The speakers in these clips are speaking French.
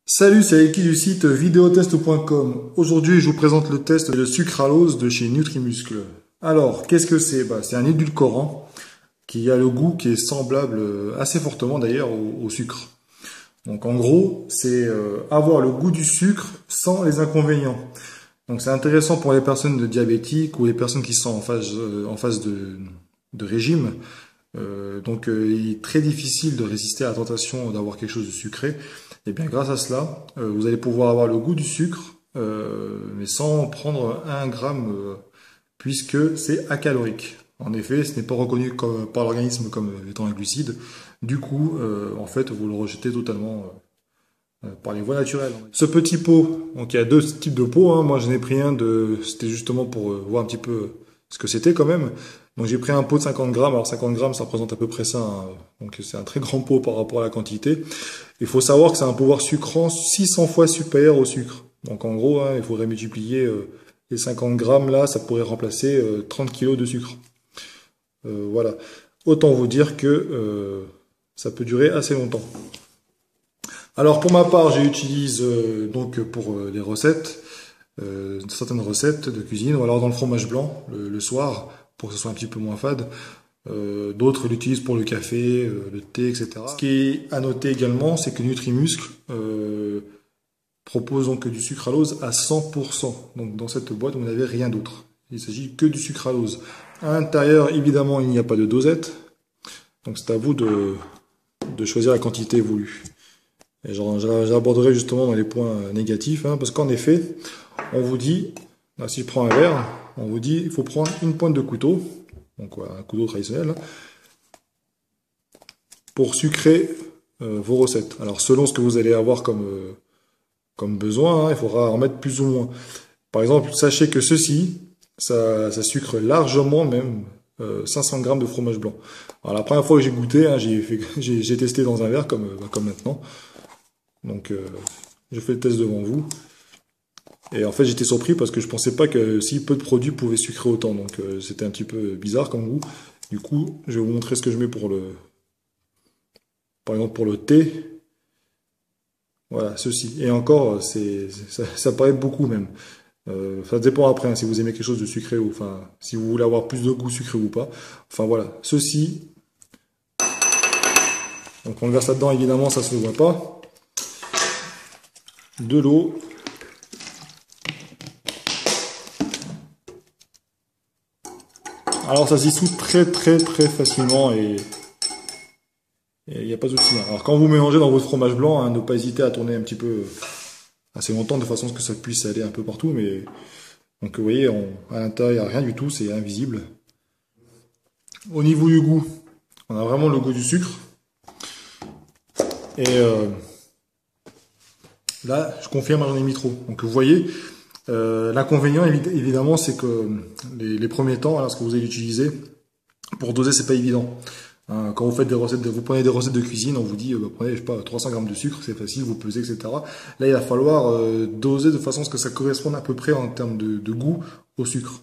Salut, c'est Eki du site videotest.com. Aujourd'hui, je vous présente le test de sucralose de chez Nutrimuscle. Alors, qu'est-ce que c'est? C'est un édulcorant qui a le goût qui est semblable assez fortement d'ailleurs au sucre. Donc en gros, c'est avoir le goût du sucre sans les inconvénients. Donc c'est intéressant pour les personnes diabétiques ou les personnes qui sont en phase de régime. Il est très difficile de résister à la tentation d'avoir quelque chose de sucré. Et bien grâce à cela, vous allez pouvoir avoir le goût du sucre, mais sans prendre 1 gramme, puisque c'est acalorique. En effet, ce n'est pas reconnu par l'organisme comme étant un glucide. Du coup, en fait, vous le rejetez totalement par les voies naturelles. Ce petit pot, donc il y a 2 types de pots. Hein. Moi, j'en ai pris un c'était justement pour voir un petit peu ce que c'était quand même. Donc j'ai pris un pot de 50 grammes. Alors 50 grammes, ça représente à peu près ça. Hein. Donc c'est un très grand pot par rapport à la quantité. Il faut savoir que c'est un pouvoir sucrant 600 fois supérieur au sucre. Donc en gros, hein, il faudrait multiplier les 50 grammes là, ça pourrait remplacer 30 kilos de sucre. Voilà. Autant vous dire que ça peut durer assez longtemps. Alors pour ma part, j'utilise donc pour les recettes, certaines recettes de cuisine, ou alors dans le fromage blanc le soir, pour que ce soit un petit peu moins fade. D'autres l'utilisent pour le café, le thé, etc. Ce qui est à noter également, c'est que Nutrimuscle propose donc du sucralose à 100%. Donc dans cette boîte, vous n'avez rien d'autre. Il s'agit que du sucralose. À l'intérieur, évidemment, il n'y a pas de dosette. Donc c'est à vous de choisir la quantité voulue. Et j'aborderai justement dans les points négatifs, hein, parce qu'en effet, on vous dit, là, si je prends un verre, on vous dit il faut prendre une pointe de couteau, donc voilà, un couteau traditionnel, pour sucrer vos recettes. Alors selon ce que vous allez avoir comme besoin, hein, il faudra en mettre plus ou moins. Par exemple, sachez que ceci, ça sucre largement même 500 grammes de fromage blanc. Alors la première fois que j'ai goûté, hein, j'ai testé dans un verre comme maintenant. Donc je fais le test devant vous. Et en fait j'étais surpris parce que je pensais pas que si peu de produits pouvaient sucrer autant. Donc c'était un petit peu bizarre comme goût. Du coup, je vais vous montrer ce que je mets par exemple pour le thé. Voilà, ceci. Et encore, ça paraît beaucoup même. Ça dépend après, hein, si vous aimez quelque chose de sucré ou enfin si vous voulez avoir plus de goût sucré ou pas. Enfin voilà, ceci. Donc on le verse là-dedans, évidemment, ça se voit pas. De l'eau. Alors ça se dissout très facilement et il n'y a pas de souci. Alors quand vous mélangez dans votre fromage blanc, hein, ne pas hésiter à tourner un petit peu assez longtemps de façon à ce que ça puisse aller un peu partout. Mais donc vous voyez, à l'intérieur, il n'y a rien du tout, c'est invisible. Au niveau du goût, on a vraiment le goût du sucre. Et là, je confirme, j'en ai mis trop. Donc vous voyez, l'inconvénient évidemment, c'est que les premiers temps, lorsque vous allez l'utiliser, pour doser, c'est pas évident. Hein, quand vous faites vous prenez des recettes de cuisine, on vous dit, prenez, je sais pas, 300 grammes de sucre, c'est facile, vous pesez, etc. Là, il va falloir doser de façon à ce que ça corresponde à peu près en termes de goût au sucre.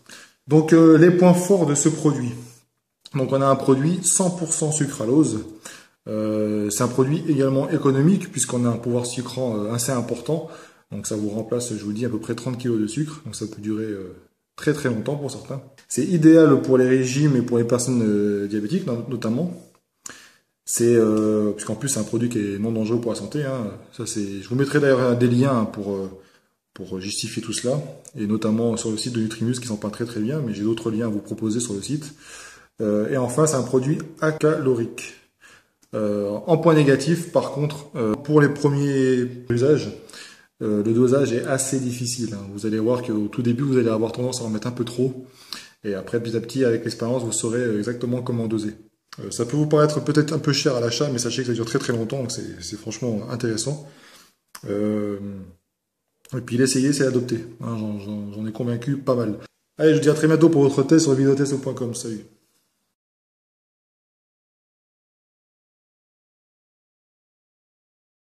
Donc les points forts de ce produit. Donc on a un produit 100% sucralose. C'est un produit également économique puisqu'on a un pouvoir sucrant assez important. Donc ça vous remplace, je vous dis, à peu près 30 kg de sucre. Donc ça peut durer très longtemps pour certains. C'est idéal pour les régimes et pour les personnes diabétiques notamment. C'est puisqu'en plus c'est un produit qui est non dangereux pour la santé. Hein. Je vous mettrai d'ailleurs des liens pour justifier tout cela, et notamment sur le site de Nutrimuscle qui sont pas très bien, mais j'ai d'autres liens à vous proposer sur le site. Et enfin, c'est un produit acalorique. En point négatif, par contre, pour les premiers usages, le dosage est assez difficile. Hein. Vous allez voir qu'au tout début, vous allez avoir tendance à en mettre un peu trop. Et après, petit à petit, avec l'expérience, vous saurez exactement comment doser. Ça peut vous paraître peut-être un peu cher à l'achat, mais sachez que ça dure très longtemps, donc c'est franchement intéressant. Et puis l'essayer, c'est l'adopter. Hein, j'en ai convaincu pas mal. Allez, je vous dis à très bientôt pour votre test sur videotest.com. Salut.